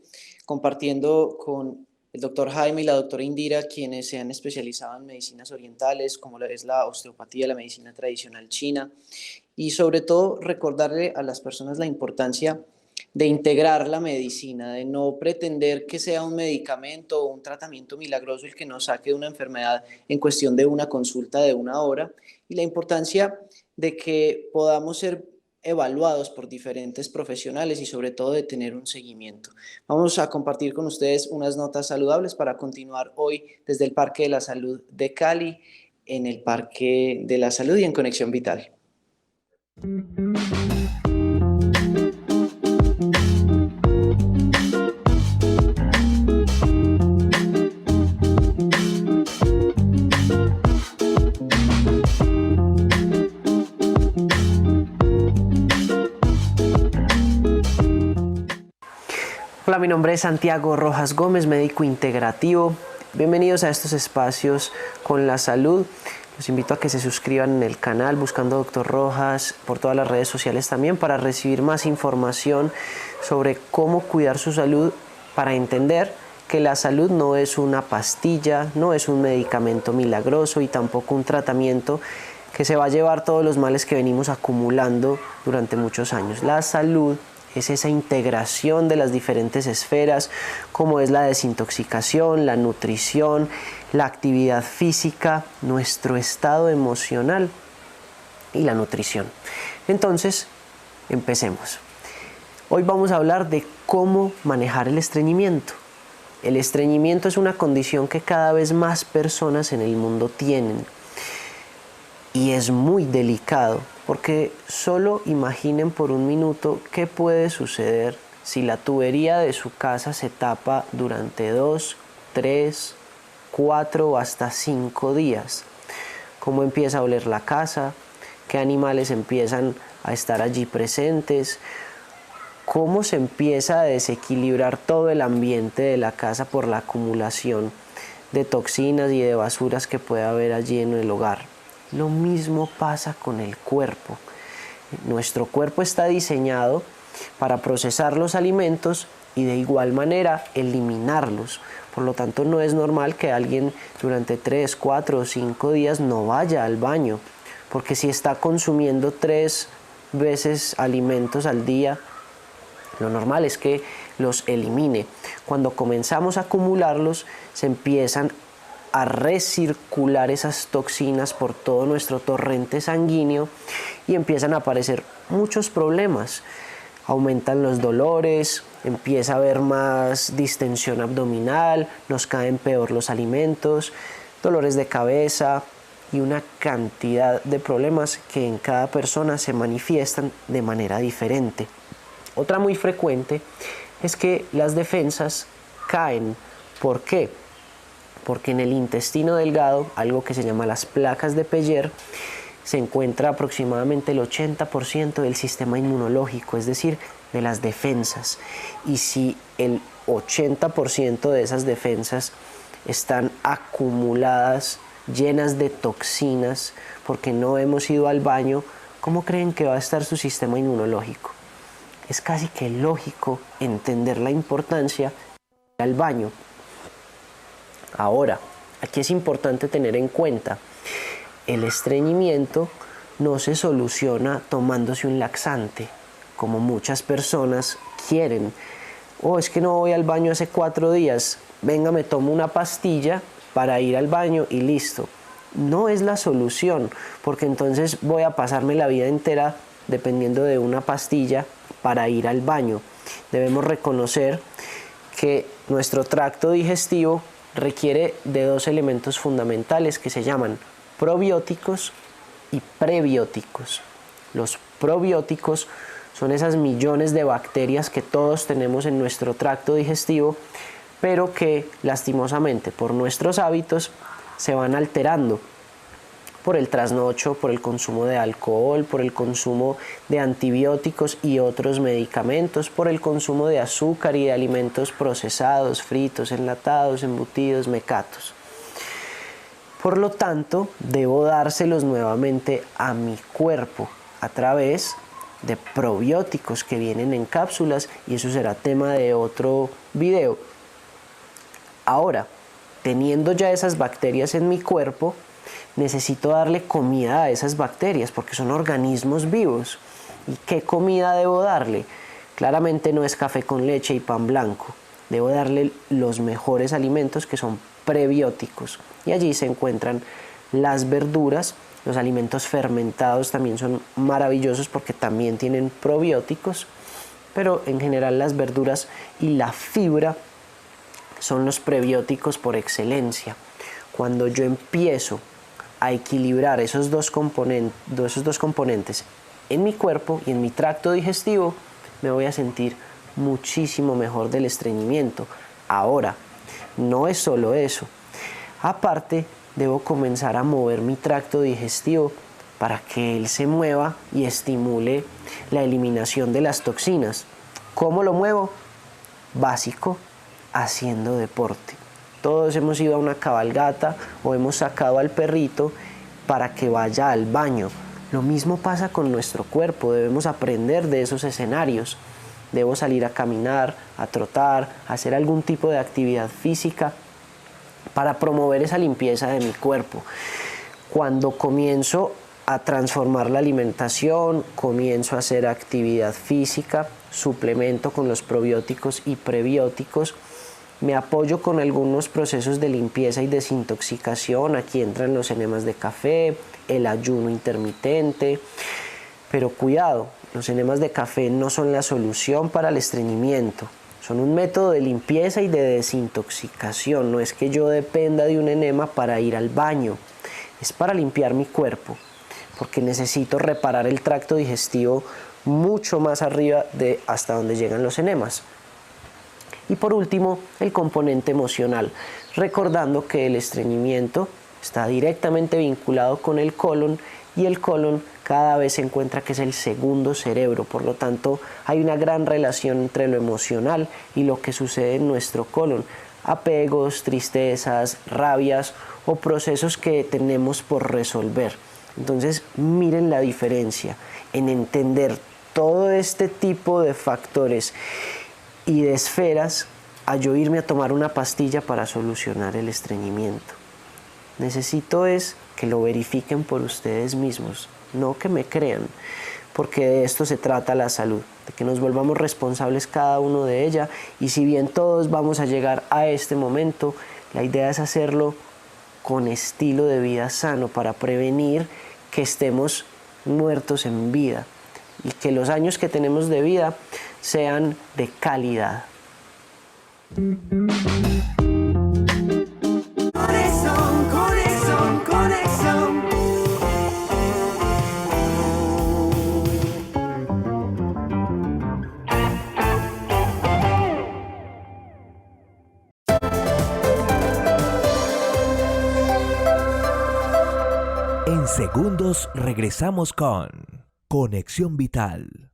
compartiendo con el doctor Jaime y la doctora Indira, quienes se han especializado en medicinas orientales, como es la osteopatía, la medicina tradicional china, y sobre todo recordarle a las personas la importancia de integrar la medicina, de no pretender que sea un medicamento o un tratamiento milagroso el que nos saque de una enfermedad en cuestión de una consulta de 1 hora, y la importancia de que podamos ser evaluados por diferentes profesionales y sobre todo de tener un seguimiento. Vamos a compartir con ustedes unas notas saludables para continuar hoy desde el Parque de la Salud de Cali, en el Parque de la Salud y en Conexión Vital. Hola, mi nombre es Santiago Rojas Gómez, médico integrativo. Bienvenidos a estos espacios con la salud. Los invito a que se suscriban en el canal Buscando Dr. Rojas por todas las redes sociales también para recibir más información sobre cómo cuidar su salud, para entender que la salud no es una pastilla, no es un medicamento milagroso y tampoco un tratamiento que se va a llevar todos los males que venimos acumulando durante muchos años. La salud es esa integración de las diferentes esferas, como es la desintoxicación, la nutrición, la actividad física, nuestro estado emocional y la nutrición. Entonces, empecemos. Hoy vamos a hablar de cómo manejar el estreñimiento. El estreñimiento es una condición que cada vez más personas en el mundo tienen y es muy delicado. Porque solo imaginen por un minuto qué puede suceder si la tubería de su casa se tapa durante 2, 3, 4 o hasta 5 días? ¿Cómo empieza a oler la casa? ¿Qué animales empiezan a estar allí presentes? ¿Cómo se empieza a desequilibrar todo el ambiente de la casa por la acumulación de toxinas y de basuras que puede haber allí en el hogar? Lo mismo pasa con el cuerpo. Nuestro cuerpo está diseñado para procesar los alimentos y de igual manera eliminarlos. Por lo tanto, no es normal que alguien durante 3, 4 o 5 días no vaya al baño, porque si está consumiendo 3 veces alimentos al día, lo normal es que los elimine. Cuando comenzamos a acumularlos, se empiezan a recircular esas toxinas por todo nuestro torrente sanguíneo y empiezan a aparecer muchos problemas. Aumentan los dolores, empieza a haber más distensión abdominal, nos caen peor los alimentos, dolores de cabeza y una cantidad de problemas que en cada persona se manifiestan de manera diferente. Otra muy frecuente es que las defensas caen. ¿Por qué? Porque en el intestino delgado, algo que se llama las placas de Peyer, se encuentra aproximadamente el 80% del sistema inmunológico, es decir, de las defensas. Y si el 80% de esas defensas están acumuladas, llenas de toxinas, porque no hemos ido al baño, ¿cómo creen que va a estar su sistema inmunológico? Es casi que lógico entender la importancia del baño. Ahora, aquí es importante tener en cuenta, el estreñimiento no se soluciona tomándose un laxante, como muchas personas quieren. Es que no voy al baño hace 4 días, venga, me tomo una pastilla para ir al baño y listo. No es la solución, porque entonces voy a pasarme la vida entera dependiendo de una pastilla para ir al baño. Debemos reconocer que nuestro tracto digestivo requiere de 2 elementos fundamentales que se llaman probióticos y prebióticos. Los probióticos son esas millones de bacterias que todos tenemos en nuestro tracto digestivo, pero que lastimosamente por nuestros hábitos se van alterando por el trasnocho, por el consumo de alcohol, por el consumo de antibióticos y otros medicamentos, por el consumo de azúcar y de alimentos procesados, fritos, enlatados, embutidos, mecatos. Por lo tanto, debo dárselos nuevamente a mi cuerpo a través de probióticos que vienen en cápsulas, y eso será tema de otro video. Ahora, teniendo ya esas bacterias en mi cuerpo, necesito darle comida a esas bacterias porque son organismos vivos. ¿Y qué comida debo darle? Claramente no es café con leche y pan blanco. Debo darle los mejores alimentos, que son prebióticos, y allí se encuentran las verduras. Los alimentos fermentados también son maravillosos porque también tienen probióticos, pero en general las verduras y la fibra son los prebióticos por excelencia. Cuando yo empiezo a equilibrar esos dos componentes en mi cuerpo y en mi tracto digestivo, me voy a sentir muchísimo mejor del estreñimiento. Ahora, no es solo eso. Aparte, debo comenzar a mover mi tracto digestivo para que él se mueva y estimule la eliminación de las toxinas. ¿Cómo lo muevo? Básico, haciendo deporte. Todos hemos ido a una cabalgata o hemos sacado al perrito para que vaya al baño. Lo mismo pasa con nuestro cuerpo, debemos aprender de esos escenarios. Debo salir a caminar, a trotar, a hacer algún tipo de actividad física para promover esa limpieza de mi cuerpo. Cuando comienzo a transformar la alimentación, comienzo a hacer actividad física, suplemento con los probióticos y prebióticos, me apoyo con algunos procesos de limpieza y desintoxicación. Aquí entran los enemas de café, el ayuno intermitente, pero cuidado, los enemas de café no son la solución para el estreñimiento. Son un método de limpieza y de desintoxicación. No es que yo dependa de un enema para ir al baño, es para limpiar mi cuerpo, porque necesito reparar el tracto digestivo mucho más arriba de hasta donde llegan los enemas. Y por último, el componente emocional, recordando que el estreñimiento está directamente vinculado con el colon y el colon cada vez se encuentra que es el segundo cerebro, por lo tanto hay una gran relación entre lo emocional y lo que sucede en nuestro colon, apegos, tristezas, rabias o procesos que tenemos por resolver. Entonces miren la diferencia en entender todo este tipo de factores y de esferas a yo irme a tomar una pastilla para solucionar el estreñimiento. Necesito es que lo verifiquen por ustedes mismos, no que me crean, porque de esto se trata la salud, de que nos volvamos responsables cada uno de ella, y si bien todos vamos a llegar a este momento, la idea es hacerlo con estilo de vida sano para prevenir que estemos muertos en vida y que los años que tenemos de vida sean de calidad. Conexión, conexión, conexión. En segundos regresamos con Conexión Vital.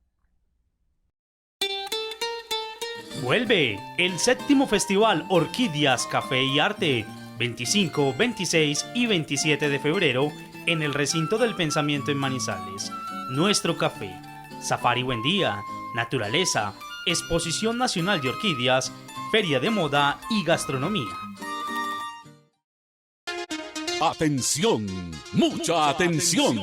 Vuelve el 7º Festival Orquídeas, Café y Arte, 25, 26 y 27 de febrero en el Recinto del Pensamiento en Manizales. Nuestro café, Safari Buen Día, Naturaleza, Exposición Nacional de Orquídeas, Feria de Moda y Gastronomía. ¡Atención! ¡Mucha atención!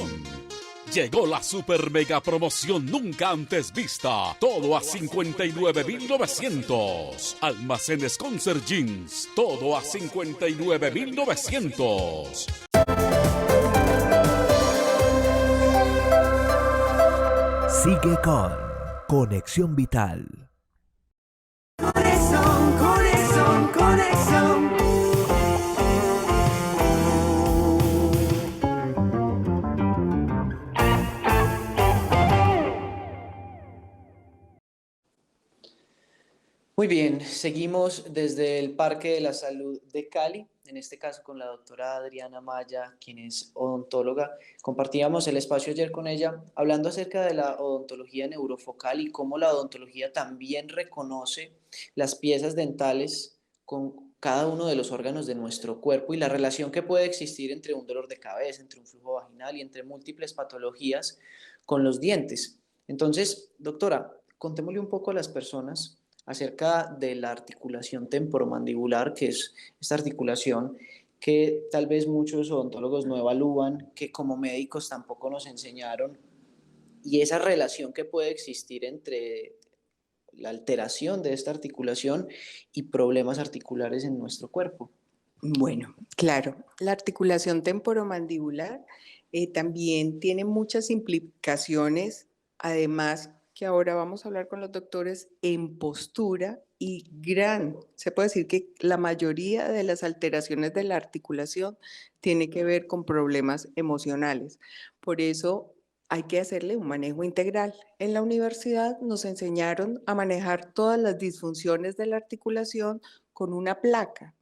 Llegó la super mega promoción nunca antes vista. Todo a 59.900. Almacenes Concert Jeans. Todo a 59.900. Sigue con Conexión Vital. Conexión, conexión, conexión. Muy bien, seguimos desde el Parque de la Salud de Cali, en este caso con la doctora Adriana Maya, quien es odontóloga. Compartíamos el espacio ayer con ella, hablando acerca de la odontología neurofocal y cómo la odontología también reconoce las piezas dentales con cada uno de los órganos de nuestro cuerpo y la relación que puede existir entre un dolor de cabeza, entre un flujo vaginal y entre múltiples patologías con los dientes. Entonces, doctora, contémosle un poco a las personas acerca de la articulación temporomandibular, que es esta articulación que tal vez muchos odontólogos no evalúan, que como médicos tampoco nos enseñaron, y esa relación que puede existir entre la alteración de esta articulación y problemas articulares en nuestro cuerpo. Bueno, claro, la articulación temporomandibular también tiene muchas implicaciones, además que ahora vamos a hablar con los doctores en postura y se puede decir que la mayoría de las alteraciones de la articulación tiene que ver con problemas emocionales. Por eso hay que hacerle un manejo integral. En la universidad nos enseñaron a manejar todas las disfunciones de la articulación con una placa,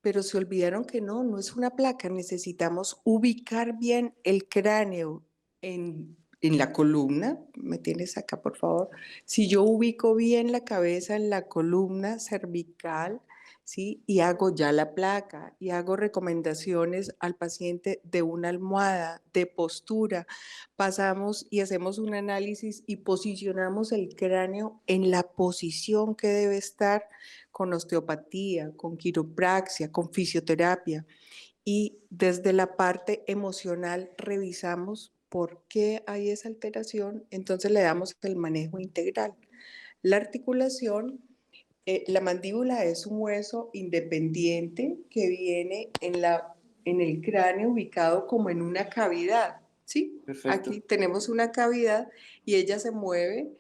pero se olvidaron que no es una placa. Necesitamos ubicar bien el cráneo en la columna. ¿Me tienes acá, por favor? Si yo ubico bien la cabeza en la columna cervical, ¿sí? Y hago ya la placa y hago recomendaciones al paciente de una almohada, de postura, pasamos y hacemos un análisis y posicionamos el cráneo en la posición que debe estar, con osteopatía, con quiropraxia, con fisioterapia. Y desde la parte emocional revisamos por qué hay esa alteración, entonces le damos el manejo integral. La articulación, la mandíbula es un hueso independiente que viene en el cráneo ubicado como en una cavidad, ¿sí? Perfecto. Aquí tenemos una cavidad y ella se mueve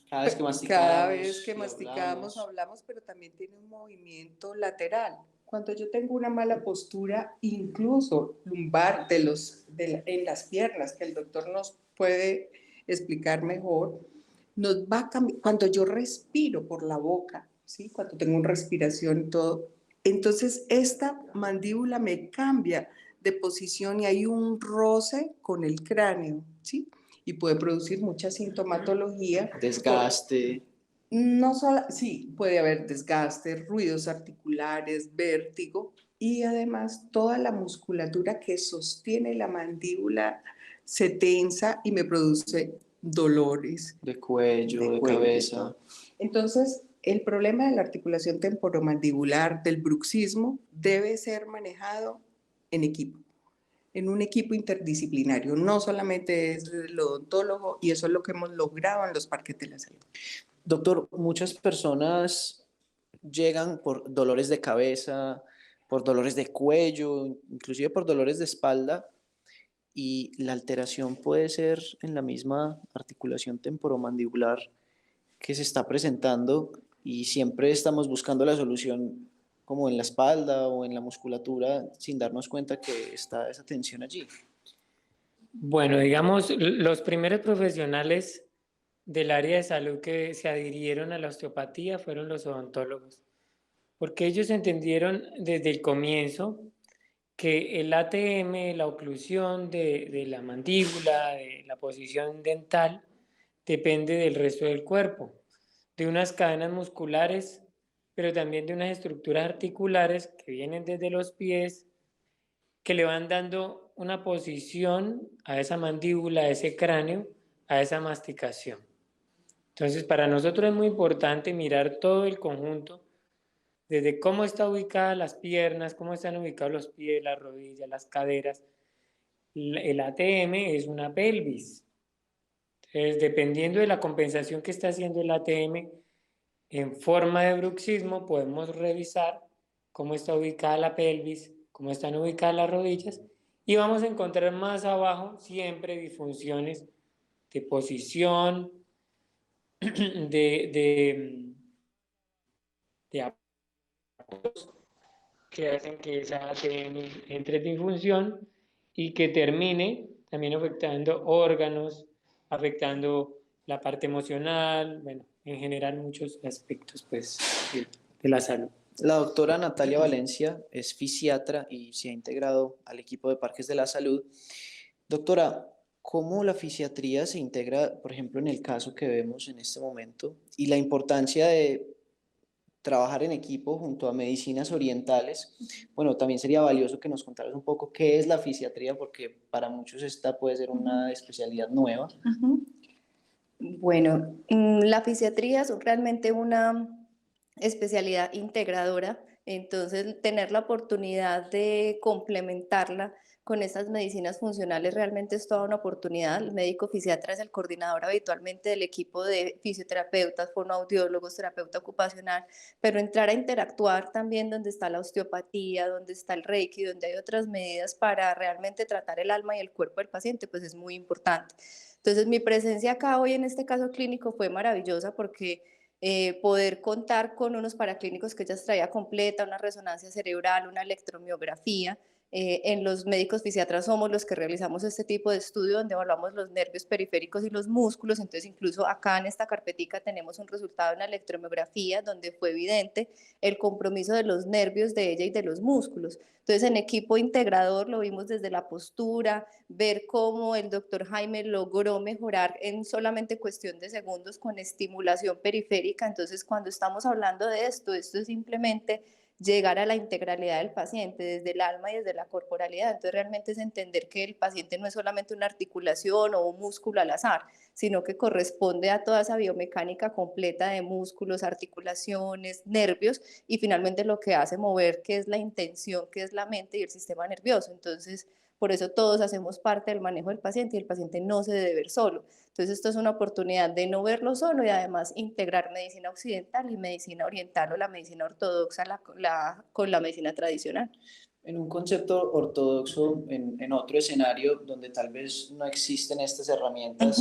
cada vez que masticamos. Cada vez que masticamos, hablamos, pero también tiene un movimiento lateral. Cuando yo tengo una mala postura, incluso lumbar en las piernas, que el doctor nos puede explicar mejor, nos va a cambiar. Cuando yo respiro por la boca, ¿sí? Cuando tengo una respiración y todo, entonces esta mandíbula me cambia de posición y hay un roce con el cráneo, ¿sí? Y puede producir mucha sintomatología. Desgaste. No solo, sí, puede haber desgaste, ruidos articulares, vértigo y además toda la musculatura que sostiene la mandíbula se tensa y me produce dolores. De cuello, de cabeza. Entonces, el problema de la articulación temporomandibular, del bruxismo, debe ser manejado en equipo, en un equipo interdisciplinario, no solamente es el odontólogo, y eso es lo que hemos logrado en los parques de la salud. Doctor, muchas personas llegan por dolores de cabeza, por dolores de cuello, inclusive por dolores de espalda, y la alteración puede ser en la misma articulación temporomandibular que se está presentando, y siempre estamos buscando la solución como en la espalda o en la musculatura sin darnos cuenta que está esa tensión allí. Bueno, digamos, los primeros profesionales del área de salud que se adhirieron a la osteopatía fueron los odontólogos, porque ellos entendieron desde el comienzo que el ATM, la oclusión de la mandíbula, de la posición dental, depende del resto del cuerpo, de unas cadenas musculares, pero también de unas estructuras articulares que vienen desde los pies, que le van dando una posición a esa mandíbula, a ese cráneo, a esa masticación. Entonces, para nosotros es muy importante mirar todo el conjunto, desde cómo están ubicadas las piernas, cómo están ubicados los pies, las rodillas, las caderas. El ATM es una pelvis. Entonces, dependiendo de la compensación que está haciendo el ATM, en forma de bruxismo podemos revisar cómo está ubicada la pelvis, cómo están ubicadas las rodillas, y vamos a encontrar más abajo siempre disfunciones de posición, de apoyos que hacen que esa ATM entre en disfunción y que termine también afectando órganos, afectando la parte emocional, bueno, en general muchos aspectos pues, de la salud. La doctora Natalia Valencia es fisiatra y se ha integrado al equipo de Parques de la Salud. Doctora, ¿cómo la fisiatría se integra, por ejemplo, en el caso que vemos en este momento, y la importancia de trabajar en equipo junto a medicinas orientales? Bueno, también sería valioso que nos contaras un poco qué es la fisiatría, porque para muchos esta puede ser una especialidad nueva. Bueno, la fisiatría es realmente una especialidad integradora, entonces tener la oportunidad de complementarla con estas medicinas funcionales realmente es toda una oportunidad. El médico fisiatra es el coordinador habitualmente del equipo de fisioterapeutas, fonoaudiólogos, terapeuta ocupacional, pero entrar a interactuar también donde está la osteopatía, donde está el reiki, donde hay otras medidas para realmente tratar el alma y el cuerpo del paciente, pues es muy importante. Entonces mi presencia acá hoy en este caso clínico fue maravillosa porque poder contar con unos paraclínicos que ella traía completa, una resonancia cerebral, una electromiografía. En los médicos fisiatras somos los que realizamos este tipo de estudio donde evaluamos los nervios periféricos y los músculos, entonces incluso acá en esta carpetica tenemos un resultado de una electromiografía donde fue evidente el compromiso de los nervios de ella y de los músculos. Entonces en equipo integrador lo vimos desde la postura, ver cómo el doctor Jaime logró mejorar en solamente cuestión de segundos con estimulación periférica. Entonces cuando estamos hablando de esto es simplemente llegar a la integralidad del paciente, desde el alma y desde la corporalidad. Entonces realmente es entender que el paciente no es solamente una articulación o un músculo al azar, sino que corresponde a toda esa biomecánica completa de músculos, articulaciones, nervios, y finalmente lo que hace mover, que es la intención, que es la mente y el sistema nervioso. Entonces, por eso todos hacemos parte del manejo del paciente y el paciente no se debe ver solo. Entonces esto es una oportunidad de no verlo solo y además integrar medicina occidental y medicina oriental o la medicina ortodoxa con la medicina tradicional. En un concepto ortodoxo, en otro escenario donde tal vez no existen estas herramientas,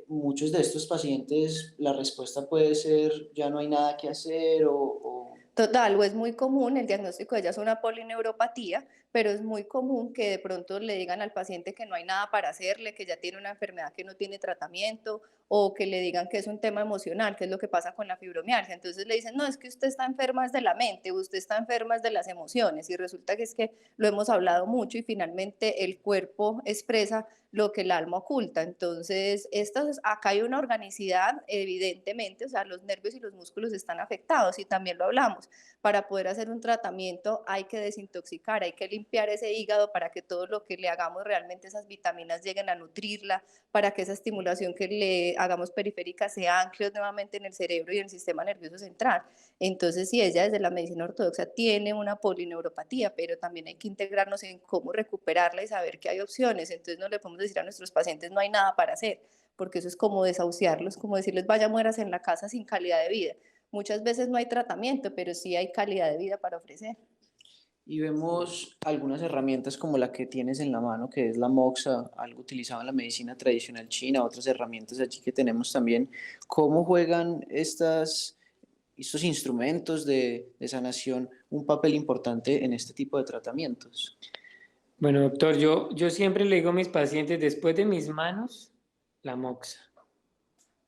muchos de estos pacientes la respuesta puede ser ya no hay nada que hacer o... Total, o es muy común, el diagnóstico de ella es una polineuropatía, pero es muy común que de pronto le digan al paciente que no hay nada para hacerle, que ya tiene una enfermedad que no tiene tratamiento, o que le digan que es un tema emocional, que es lo que pasa con la fibromialgia. Entonces le dicen, no, es que usted está enferma es de la mente, usted está enferma es de las emociones, y resulta que es que lo hemos hablado mucho y finalmente el cuerpo expresa lo que el alma oculta. Entonces, acá hay una organicidad, evidentemente, o sea, los nervios y los músculos están afectados y también lo hablamos. Para poder hacer un tratamiento hay que desintoxicar, hay que limpiar ese hígado para que todo lo que le hagamos realmente esas vitaminas lleguen a nutrirla, para que esa estimulación que le hagamos periférica se ancle nuevamente en el cerebro y en el sistema nervioso central. Entonces, sí, ella desde la medicina ortodoxa tiene una polineuropatía, pero también hay que integrarnos en cómo recuperarla y saber que hay opciones. Entonces, no le podemos decir a nuestros pacientes no hay nada para hacer, porque eso es como desahuciarlos, como decirles vaya, muérase en la casa sin calidad de vida. Muchas veces no hay tratamiento, pero sí hay calidad de vida para ofrecer. Y vemos algunas herramientas como la que tienes en la mano, que es la moxa, algo utilizado en la medicina tradicional china, otras herramientas allí que tenemos también. ¿Cómo juegan estos instrumentos de sanación un papel importante en este tipo de tratamientos? Bueno, doctor, yo siempre le digo a mis pacientes, después de mis manos, la moxa,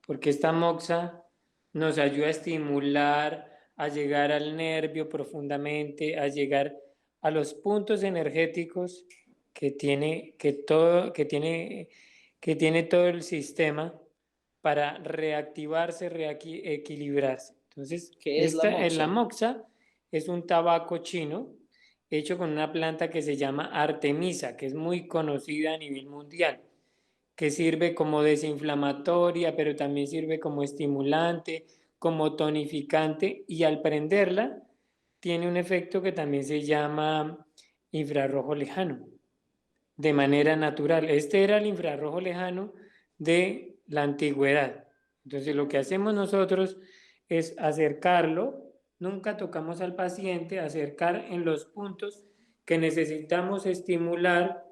porque esta moxa nos ayuda a estimular, a llegar al nervio profundamente, a llegar a los puntos energéticos que tiene todo el sistema para reactivarse, reequilibrarse. Entonces, ¿Qué es la moxa es un tabaco chino hecho con una planta que se llama Artemisa, que es muy conocida a nivel mundial, que sirve como desinflamatoria, pero también sirve como estimulante, como tonificante, y al prenderla tiene un efecto que también se llama infrarrojo lejano, de manera natural. Este era el infrarrojo lejano de la antigüedad. Entonces lo que hacemos nosotros es acercarlo, nunca tocamos al paciente, acercar en los puntos que necesitamos estimular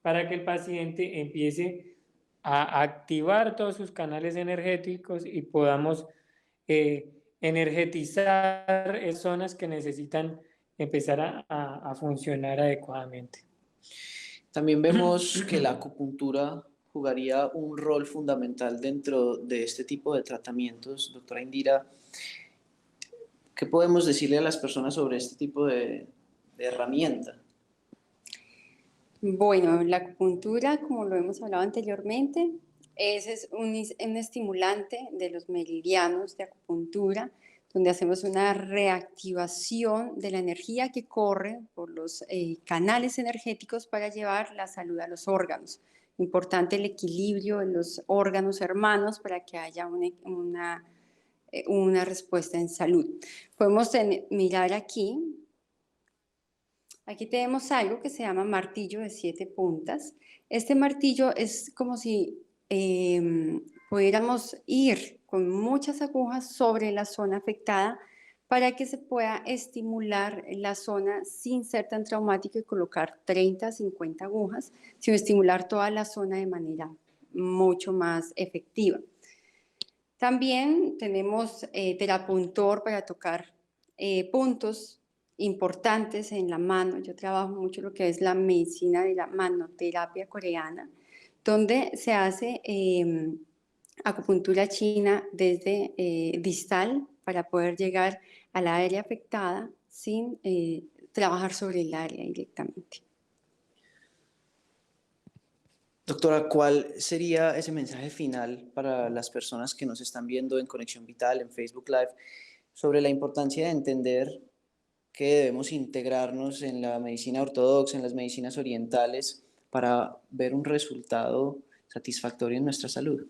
para que el paciente empiece a activar todos sus canales energéticos y podamos energetizar esas zonas que necesitan empezar a funcionar adecuadamente. También vemos que la acupuntura jugaría un rol fundamental dentro de este tipo de tratamientos. Doctora Indira, ¿qué podemos decirle a las personas sobre este tipo de herramienta? Bueno, la acupuntura, como lo hemos hablado anteriormente, es un estimulante de los meridianos de acupuntura, donde hacemos una reactivación de la energía que corre por los canales energéticos para llevar la salud a los órganos. Importante el equilibrio en los órganos hermanos para que haya una respuesta en salud. Podemos mirar aquí. Aquí tenemos algo que se llama martillo de 7 puntas. Este martillo es como si pudiéramos ir con muchas agujas sobre la zona afectada para que se pueda estimular la zona sin ser tan traumático y colocar 30 a 50 agujas, sino estimular toda la zona de manera mucho más efectiva. También tenemos terapuntor para tocar puntos importantes en la mano. Yo trabajo mucho lo que es la medicina de la manoterapia coreana, donde se hace acupuntura china desde distal para poder llegar al área afectada sin trabajar sobre el área directamente. Doctora, ¿cuál sería ese mensaje final para las personas que nos están viendo en Conexión Vital, en Facebook Live, sobre la importancia de entender que debemos integrarnos en la medicina ortodoxa, en las medicinas orientales, para ver un resultado satisfactorio en nuestra salud?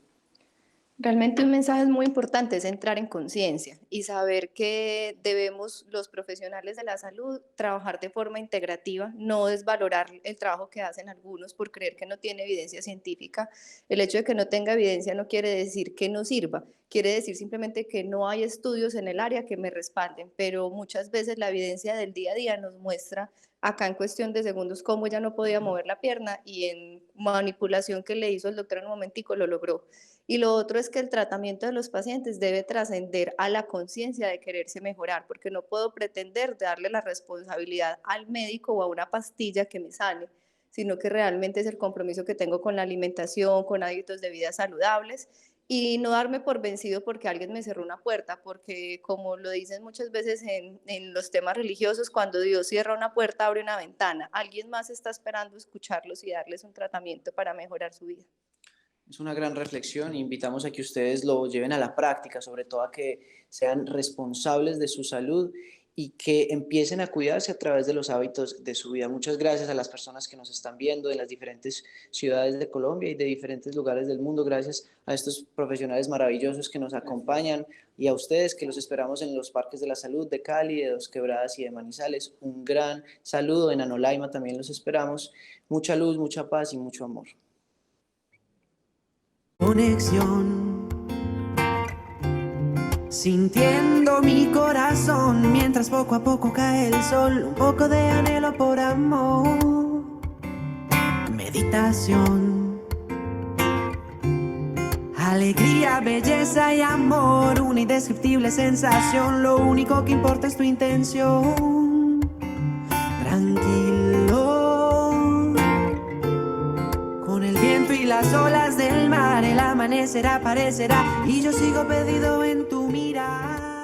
Realmente un mensaje muy importante es entrar en conciencia y saber que debemos los profesionales de la salud trabajar de forma integrativa, no desvalorar el trabajo que hacen algunos por creer que no tiene evidencia científica. El hecho de que no tenga evidencia no quiere decir que no sirva, quiere decir simplemente que no hay estudios en el área que me respalden, pero muchas veces la evidencia del día a día nos muestra acá en cuestión de segundos cómo ella no podía mover la pierna y en manipulación que le hizo el doctor en un momentico lo logró. Y lo otro es que el tratamiento de los pacientes debe trascender a la conciencia de quererse mejorar, porque no puedo pretender darle la responsabilidad al médico o a una pastilla que me sane, sino que realmente es el compromiso que tengo con la alimentación, con hábitos de vida saludables y no darme por vencido porque alguien me cerró una puerta, porque como lo dicen muchas veces en los temas religiosos, cuando Dios cierra una puerta, abre una ventana. Alguien más está esperando escucharlos y darles un tratamiento para mejorar su vida. Es una gran reflexión e invitamos a que ustedes lo lleven a la práctica, sobre todo a que sean responsables de su salud y que empiecen a cuidarse a través de los hábitos de su vida. Muchas gracias a las personas que nos están viendo de las diferentes ciudades de Colombia y de diferentes lugares del mundo. Gracias a estos profesionales maravillosos que nos acompañan y a ustedes que los esperamos en los Parques de la Salud de Cali, de Dos Quebradas y de Manizales. Un gran saludo. En Anolaima también los esperamos. Mucha luz, mucha paz y mucho amor. Conexión, sintiendo mi corazón mientras poco a poco cae el sol, un poco de anhelo por amor, meditación, alegría, belleza y amor, una indescriptible sensación, lo único que importa es tu intención, tranquilo. Con el viento y las olas del mar, el amanecer aparecerá y yo sigo perdido en tu mirada.